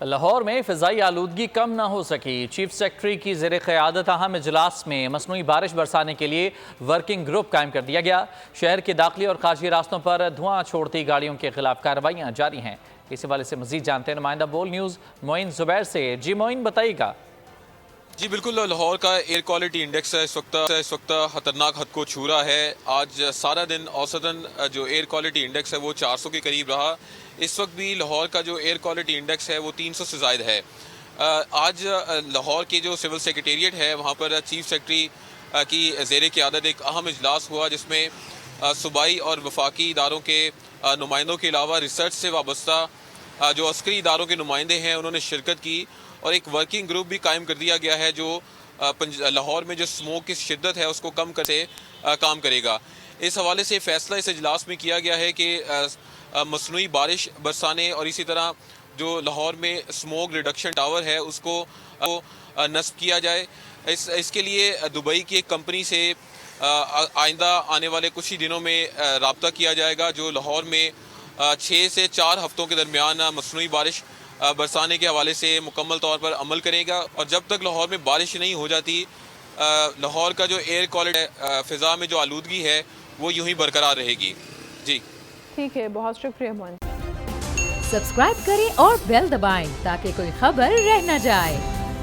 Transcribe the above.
لاہور میں فضائی آلودگی کم نہ ہو سکی۔ چیف سیکرٹری کی زیر قیادت اہم اجلاس میں مصنوعی بارش برسانے کے لیے ورکنگ گروپ قائم کر دیا گیا۔ شہر کے داخلی اور خارجی راستوں پر دھواں چھوڑتی گاڑیوں کے خلاف کارروائیاں جاری ہیں۔ اس حوالے سے مزید جانتے ہیں نمائندہ بول نیوز معین زبیر سے۔ جی معین، بتائیے گا۔ جی بالکل، لاہور کا ایئر کوالٹی انڈیکس اس وقت خطرناک حد کو چھو رہا ہے۔ آج سارا دن اوسطاً جو ایئر کوالٹی انڈیکس ہے وہ 400 کے قریب رہا۔ اس وقت بھی لاہور کا جو ایئر کوالٹی انڈیکس ہے وہ 300 سے زائد ہے۔ آج لاہور کی جو سول سیکریٹریٹ ہے وہاں پر چیف سیکرٹری کی زیر قیادت ایک اہم اجلاس ہوا، جس میں صوبائی اور وفاقی اداروں کے نمائندوں کے علاوہ ریسرچ سے وابستہ جو عسکری اداروں کے نمائندے ہیں انہوں نے شرکت کی، اور ایک ورکنگ گروپ بھی قائم کر دیا گیا ہے جو لاہور میں جو سموک کی شدت ہے اس کو کم کرنے کام کرے گا۔ اس حوالے سے فیصلہ اس اجلاس میں کیا گیا ہے کہ مصنوعی بارش برسانے اور اسی طرح جو لاہور میں سموک ریڈکشن ٹاور ہے اس کو نصب کیا جائے۔ اس کے لیے دبئی کی ایک کمپنی سے آئندہ آنے والے کچھ ہی دنوں میں رابطہ کیا جائے گا، جو لاہور میں 6 سے 4 ہفتوں کے درمیان مصنوعی بارش برسانے کے حوالے سے مکمل طور پر عمل کرے گا۔ اور جب تک لاہور میں بارش نہیں ہو جاتی، لاہور کا جو ایئر کوالٹی فضا میں جو آلودگی ہے وہ یوں ہی برقرار رہے گی۔ جی ٹھیک ہے، بہت شکریہ معین۔ سبسکرائب کریں اور بیل دبائیں تاکہ کوئی خبر رہ نہ جائے۔